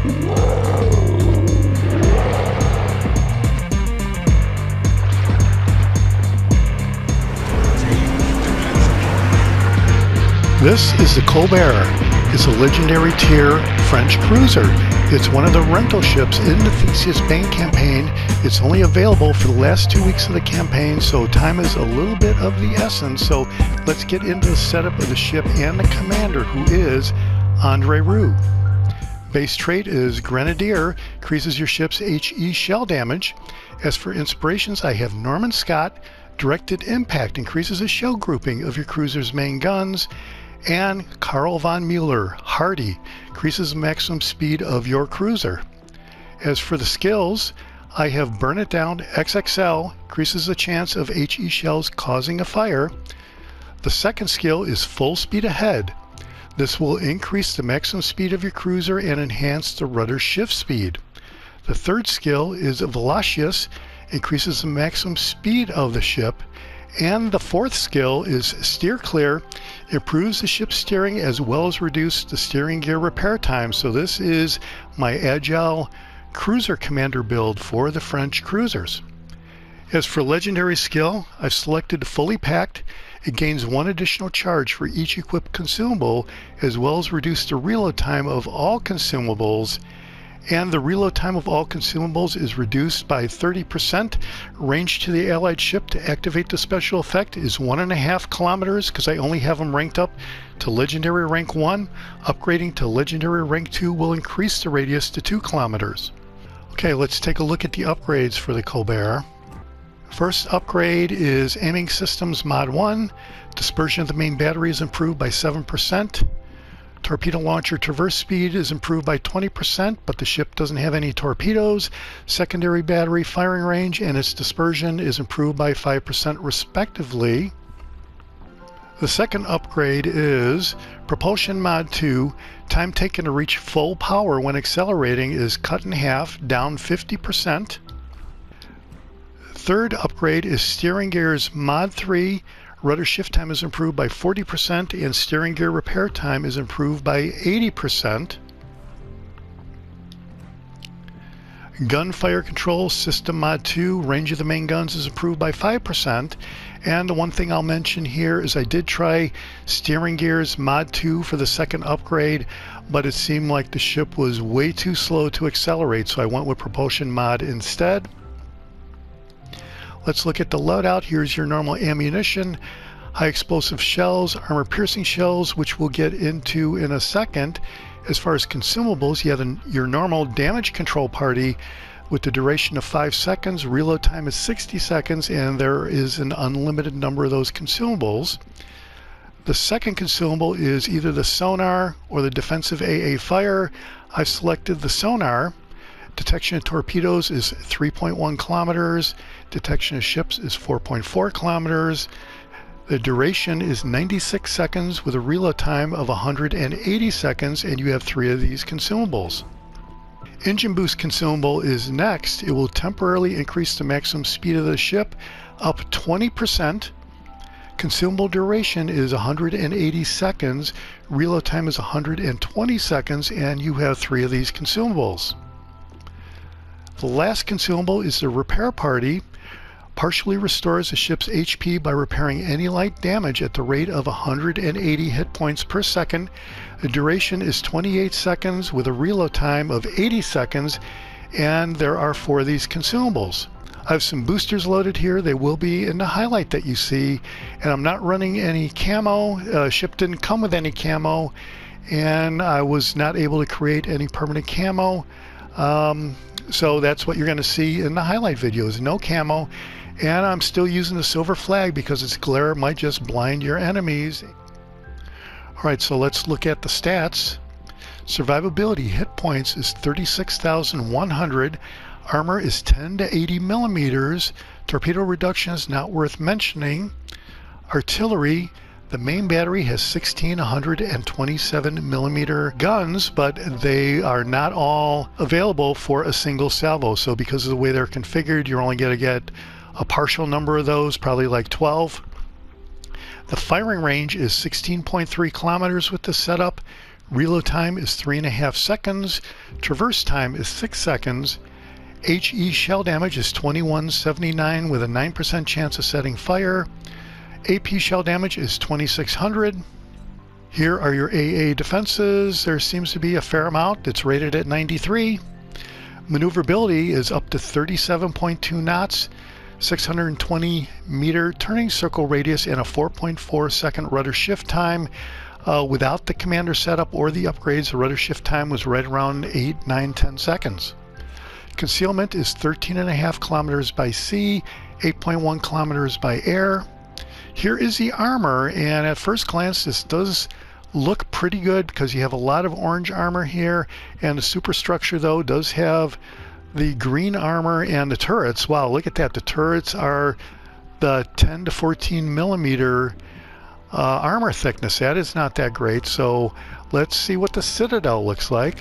This is the Colbert R. It's a legendary tier French cruiser. It's one of the rental ships in the Theseus Bane campaign. It's only available for the last 2 weeks of the campaign, so time is a little bit of the essence. So let's get into the setup of the ship and the commander, who is Andre Roux. Base trait is Grenadier, increases your ship's HE shell damage. As for inspirations, I have Norman Scott. Directed Impact increases the shell grouping of your cruiser's main guns. And Karl von Mueller, Hardy, increases the maximum speed of your cruiser. As for the skills, I have Burn It Down XXL, increases the chance of HE shells causing a fire. The second skill is Full Speed Ahead. This will increase the maximum speed of your cruiser and enhance the rudder shift speed. The third skill is Velocious, increases the maximum speed of the ship. And the fourth skill is Steer Clear, improves the ship's steering as well as reduce the steering gear repair time. So this is my Agile cruiser commander build for the French cruisers. As for legendary skill, I've selected Fully Packed. It gains 1 additional charge for each equipped consumable, as well as reduce the reload time of all consumables. And the reload time of all consumables is reduced by 30%. Range to the allied ship to activate the special effect is 1.5 kilometers, because I only have them ranked up to legendary rank 1. Upgrading to legendary rank 2 will increase the radius to 2 kilometers. Okay, let's take a look at the upgrades for the Colbert. First upgrade is Aiming Systems Mod 1. Dispersion of the main battery is improved by 7%. Torpedo launcher traverse speed is improved by 20%, but the ship doesn't have any torpedoes. Secondary battery firing range and its dispersion is improved by 5% respectively. The second upgrade is Propulsion Mod 2. Time taken to reach full power when accelerating is cut in half, down 50%. Third upgrade is Steering Gears Mod 3. Rudder shift time is improved by 40% and steering gear repair time is improved by 80%. Gunfire Control System Mod 2, range of the main guns is improved by 5%. And the one thing I'll mention here is I did try Steering Gears Mod 2 for the second upgrade, but it seemed like the ship was way too slow to accelerate, so I went with Propulsion Mod instead. Let's look at the loadout. Here's your normal ammunition, high explosive shells, armor piercing shells, which we'll get into in a second. As far as consumables, you have your normal damage control party with the duration of 5 seconds, reload time is 60 seconds, and there is an unlimited number of those consumables. The second consumable is either the sonar or the defensive AA fire. I've selected the sonar. Detection of torpedoes is 3.1 kilometers. Detection of ships is 4.4 kilometers. The duration is 96 seconds with a reload time of 180 seconds, and you have 3 of these consumables. Engine boost consumable is next. It will temporarily increase the maximum speed of the ship up 20%. Consumable duration is 180 seconds. Reload time is 120 seconds, and you have 3 of these consumables. The last consumable is the repair party. Partially restores the ship's HP by repairing any light damage at the rate of 180 hit points per second. The duration is 28 seconds with a reload time of 80 seconds, and there are 4 of these consumables. I have some boosters loaded here. They will be in the highlight that you see, and I'm not running any camo. Ship didn't come with any camo, and I was not able to create any permanent camo. So that's what you're going to see in the highlight videos, no camo. And I'm still using the silver flag because its glare might just blind your enemies. Alright, so let's look at the stats. Survivability hit points is 36,100. Armor is 10 to 80 millimeters. Torpedo reduction is not worth mentioning. Artillery, the main battery has 16 127 millimeter guns, but they are not all available for a single salvo. So because of the way they're configured, you're only going to get a partial number of those, probably like 12. The firing range is 16.3 kilometers with this setup. Reload time is 3.5 seconds. Traverse time is 6 seconds. HE shell damage is 2179 with a 9% chance of setting fire. AP shell damage is 2600. Here are your Aaa defenses. There seems to be a fair amount. It's rated at 93. Maneuverability is up to 37.2 knots, 620 meter turning circle radius, and a 4.4 second rudder shift time. Without the commander setup or the upgrades, the rudder shift time was right around 8, 9, 10 seconds. Concealment is 13.5 kilometers by sea, 8.1 kilometers by air. Here is the armor, and at first glance this does look pretty good because you have a lot of orange armor here, and the superstructure though does have the green armor and the turrets. Wow, look at that. The turrets are the 10 to 14 millimeter armor thickness. That is not that great. So let's see what the Citadel looks like.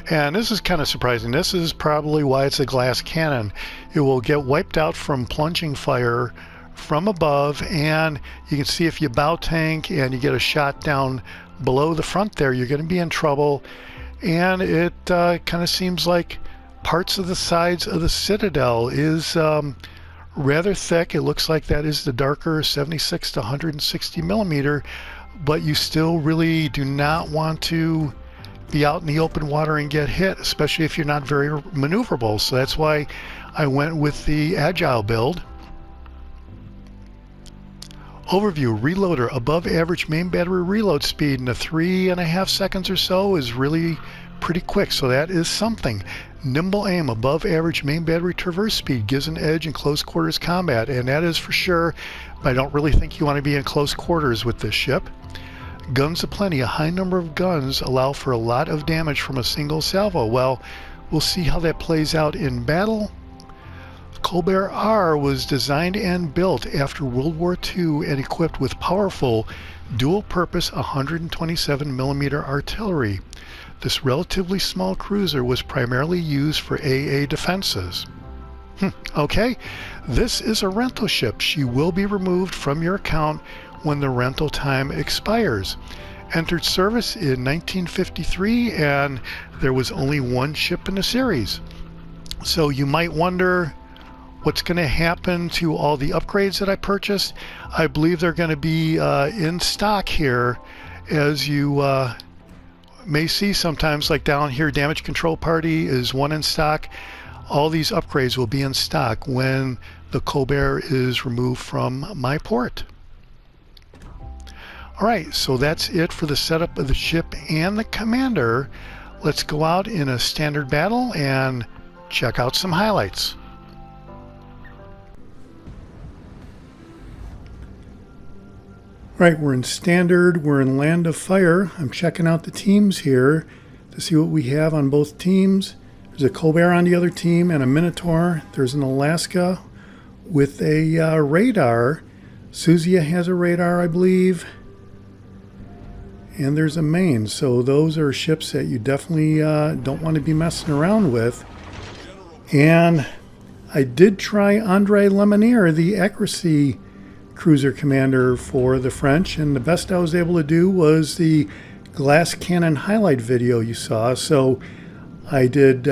And this is kind of surprising. This is probably why it's a glass cannon. It will get wiped out from plunging fire from above, and you can see if you bow tank and you get a shot down below the front there, you're going to be in trouble. And it kind of seems like parts of the sides of the Citadel is rather thick. It looks like that is the darker 76 to 160 millimeter, but you still really do not want to be out in the open water and get hit, especially if you're not very maneuverable. So that's why I went with the Agile build. Overview: reloader, above average main battery reload speed in the 3.5 seconds or so is really pretty quick, so that is something. Nimble aim, above average main battery traverse speed, gives an edge in close quarters combat, and that is for sure, but I don't really think you want to be in close quarters with this ship. Guns aplenty, a high number of guns allow for a lot of damage from a single salvo. Well, we'll see how that plays out in battle. Colbert R was designed and built after World War II and equipped with powerful dual-purpose 127mm artillery. This relatively small cruiser was primarily used for Aaa Defenses. Okay, this is a rental ship. She will be removed from your account when the rental time expires. Entered service in 1953, and there was only one ship in the series. So you might wonder what's going to happen to all the upgrades that I purchased. I believe they're going to be in stock here, as you may see sometimes, like down here, Damage Control Party is one in stock. All these upgrades will be in stock when the Colbert is removed from my port. Alright, so that's it for the setup of the ship and the commander. Let's go out in a standard battle and check out some highlights. Right, we're in standard, we're in Land of Fire. I'm checking out the teams here to see what we have on both teams. There's a Colbert on the other team and a Minotaur. There's an Alaska with a radar. Suzia has a radar, I believe. And there's a Maine. So those are ships that you definitely don't want to be messing around with. And I did try Andre Lemonnier, the accuracy cruiser commander for the French, and the best I was able to do was the glass cannon highlight video you saw. So I did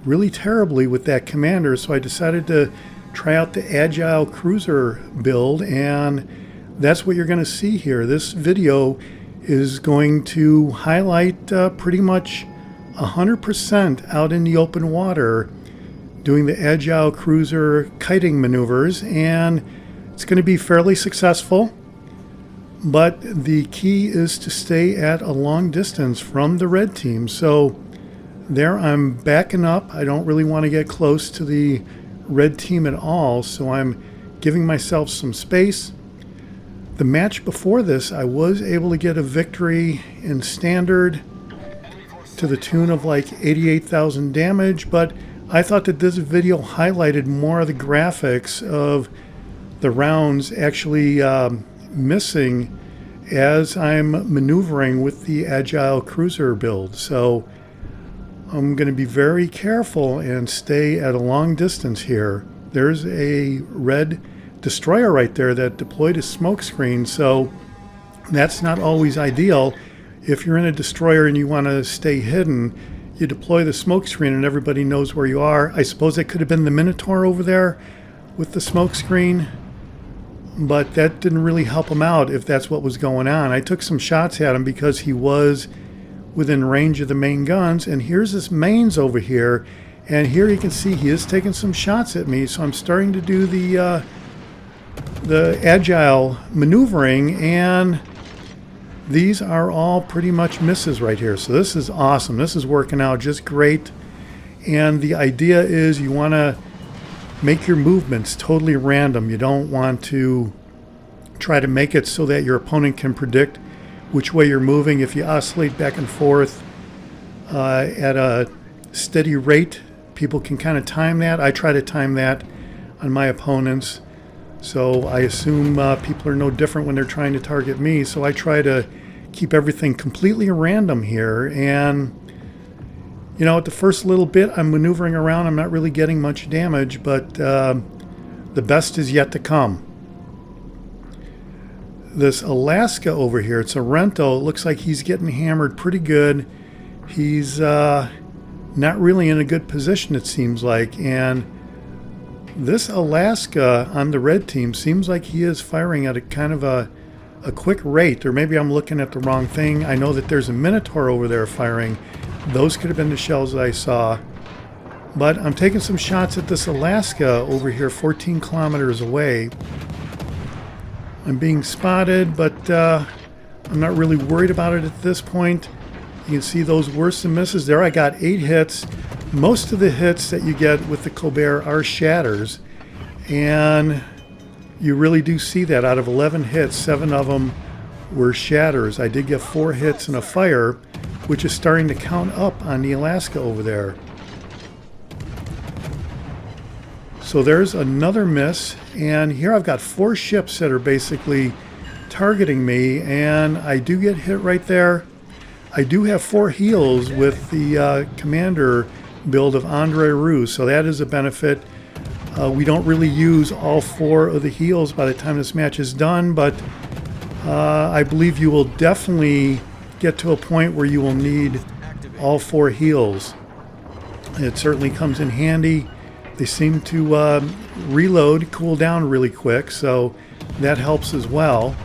really terribly with that commander, so I decided to try out the Agile cruiser build, and that's what you're going to see here. This video is going to highlight pretty much 100% out in the open water doing the Agile cruiser kiting maneuvers, and it's going to be fairly successful, but the key is to stay at a long distance from the red team. So there I'm backing up. I don't really want to get close to the red team at all, so I'm giving myself some space. The match before this, I was able to get a victory in standard to the tune of like 88,000 damage, but I thought that this video highlighted more of the graphics of the rounds actually missing as I'm maneuvering with the Agile cruiser build. So I'm going to be very careful and stay at a long distance here. There's a red destroyer right there that deployed a smoke screen, so That's not always ideal. If you're in a destroyer and you want to stay hidden, you deploy the smoke screen and everybody knows where you are. I suppose that could have been the Minotaur over there with the smoke screen, but that didn't really help him out if that's what was going on. I took some shots at him because he was within range of the main guns, and here's his mains over here, and here you can see he is taking some shots at me, so I'm starting to do the agile maneuvering, and these are all pretty much misses right here. So this is awesome. This is working out just great. And the idea is you want to make your movements totally random. You don't want to try to make it so that your opponent can predict which way you're moving. If you oscillate back and forth at a steady rate, people can kind of time that. I try to time that on my opponents. So I assume people are no different when they're trying to target me. So I try to keep everything completely random here. And, you know, at the first little bit, I'm maneuvering around. I'm not really getting much damage, but the best is yet to come. This Alaska over here, it's a rental. It looks like he's getting hammered pretty good. He's not really in a good position, it seems like. And this Alaska on the red team seems like he is firing at a kind of a quick rate, or maybe I'm looking at the wrong thing. I know that there's a Minotaur over there firing. Those could have been the shells that I saw. But I'm taking some shots at this Alaska over here 14 kilometers away. I'm being spotted, but I'm not really worried about it at this point. You can see those worse than misses there. I got 8 hits. Most of the hits that you get with the Colbert are shatters, and you really do see that. Out of 11 hits, 7 of them were shatters. I did get 4 hits and a fire, which is starting to count up on the Alaska over there. So there's another miss, and here I've got 4 ships that are basically targeting me, and I do get hit right there. I do have 4 heals with the commander build of Andre Roux, so that is a benefit. We don't really use all 4 of the heals by the time this match is done, but I believe you will definitely get to a point where you will need all 4 heals. It certainly comes in handy. They seem to reload, cool down really quick, so that helps as well.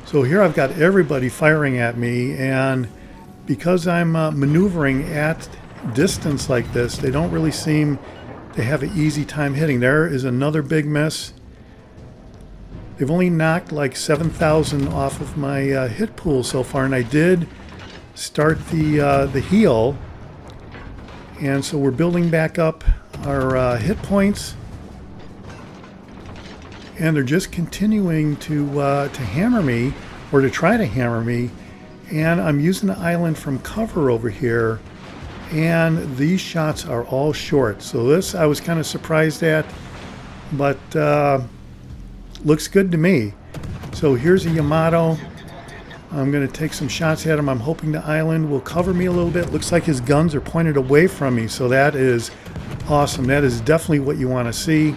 So here I've got everybody firing at me, and because I'm maneuvering at distance like this, they don't really seem to have an easy time hitting. There is another big miss. They've only knocked like 7,000 off of my hit pool so far, and I did start the heal, and so we're building back up our hit points, and they're just continuing to hammer me, or to try to hammer me. And I'm using the island from cover over here, and these shots are all short. So this I was kind of surprised at, but looks good to me. So here's a Yamato. I'm going to take some shots at him. I'm hoping the island will cover me a little bit. Looks like his guns are pointed away from me, so that is awesome. That is definitely what you want to see,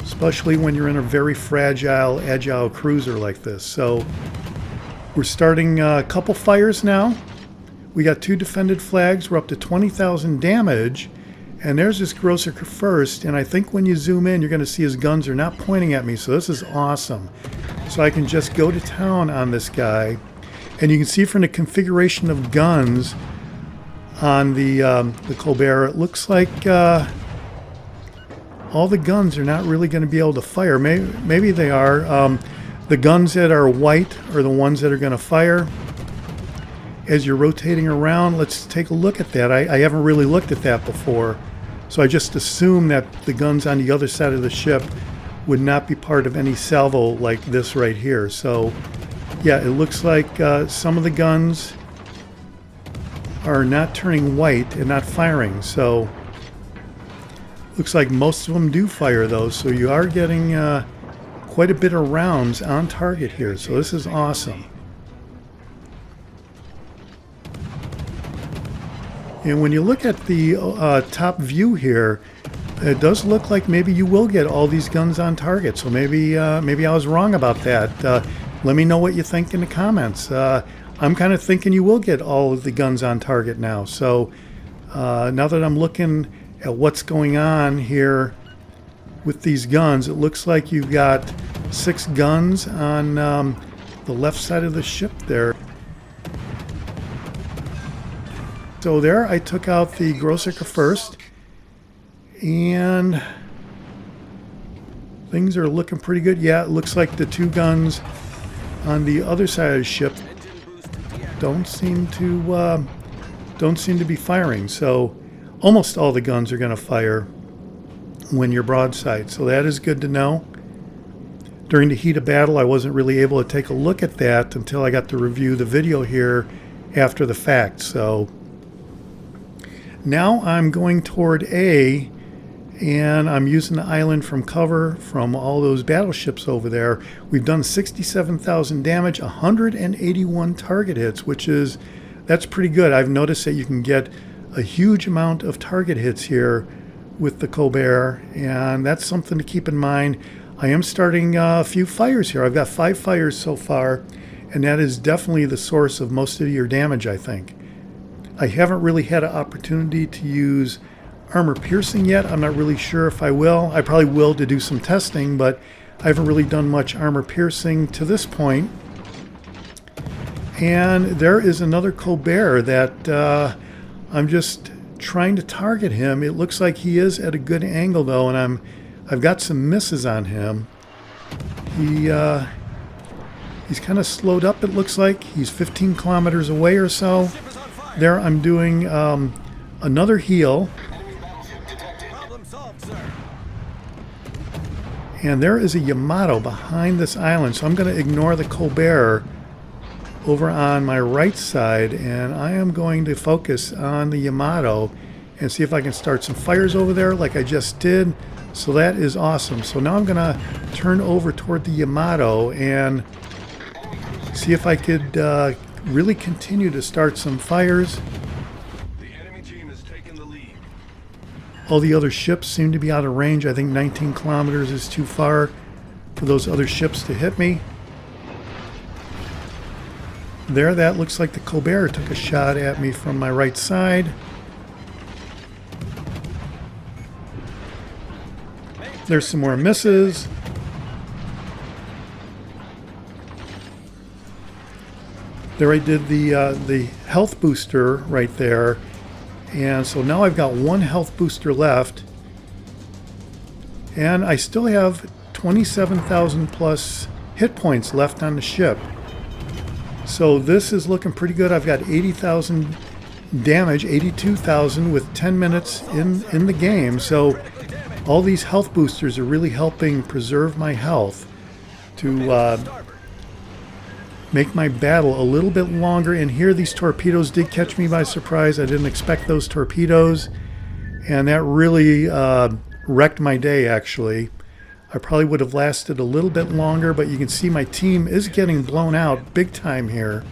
especially when you're in a very fragile, agile cruiser like this. So we're starting a couple fires now. We got 2 defended flags. We're up to 20,000 damage. And there's this Grosser first. And I think when you zoom in, you're going to see his guns are not pointing at me. So this is awesome. So I can just go to town on this guy. And you can see from the configuration of guns on the Colbert, it looks like all the guns are not really going to be able to fire. Maybe they are. The guns that are white are the ones that are going to fire. As you're rotating around, let's take a look at that. I haven't really looked at that before, so I just assume that the guns on the other side of the ship would not be part of any salvo like this right here. So yeah, it looks like some of the guns are not turning white and not firing. So looks like most of them do fire though, so you are getting quite a bit of rounds on target here, so this is awesome. And when you look at the top view here, it does look like maybe you will get all these guns on target. So maybe I was wrong about that. Let me know what you think in the comments. I'm kind of thinking you will get all of the guns on target now. So now that I'm looking at what's going on here with these guns, it looks like you've got 6 guns on the left side of the ship there. So there I took out the Grossicker first, and things are looking pretty good. Yeah, it looks like the 2 guns on the other side of the ship don't seem to be firing. So almost all the guns are going to fire when you're broadside. So that is good to know. During the heat of battle, I wasn't really able to take a look at that until I got to review the video here after the fact. So now I'm going toward A, and I'm using the island from cover from all those battleships over there. We've done 67,000 damage, 181 target hits, that's pretty good. I've noticed that you can get a huge amount of target hits here with the Colbert, and that's something to keep in mind. I am starting a few fires here. I've got 5 fires so far, and that is definitely the source of most of your damage, I think. I haven't really had an opportunity to use armor piercing yet. I'm not really sure if I will. I probably will to do some testing, but I haven't really done much armor piercing to this point. And there is another Colbert that I'm just trying to target him. It looks like he is at a good angle though, and I've got some misses on him. He's kind of slowed up, it looks like. He's 15 kilometers away or so. There I'm doing another heal. And there is a Yamato behind this island, so I'm going to ignore the Colbert over on my right side, and I am going to focus on the Yamato and see if I can start some fires over there like I just did. So that is awesome. So now I'm going to turn over toward the Yamato and see if I could really continue to start some fires. The enemy team has taken the lead. All the other ships seem to be out of range. I think 19 kilometers is too far for those other ships to hit me. There, that looks like the Colbert took a shot at me from my right side. There's some more misses. There I did the health booster right there. And so now I've got 1 health booster left. And I still have 27,000 plus hit points left on the ship. So this is looking pretty good. I've got 80,000 damage, 82,000 with 10 minutes in the game. So all these health boosters are really helping preserve my health to make my battle a little bit longer. And here these torpedoes did catch me by surprise. I didn't expect those torpedoes, and that really wrecked my day actually. I probably would have lasted a little bit longer, but you can see my team is getting blown out big time here.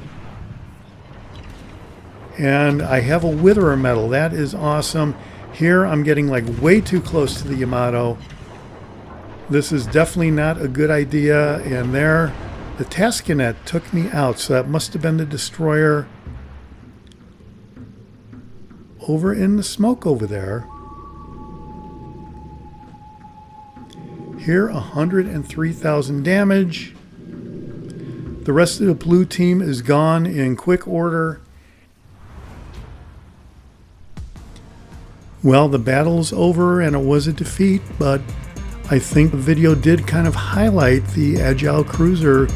And I have a Witherer medal. That is awesome. Here I'm getting like way too close to the Yamato. This is definitely not a good idea. And there, the Taskinet took me out, so that must have been the destroyer over in the smoke over there. Here, 103,000 damage. The rest of the blue team is gone in quick order. Well, the battle's over and it was a defeat, but I think the video did kind of highlight the Agile cruiser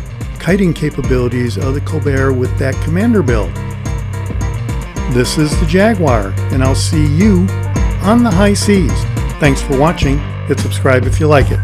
kiting capabilities of the Colbert with that commander build. This is the Jaguar, and I'll see you on the high seas. Thanks for watching. Hit subscribe if you like it.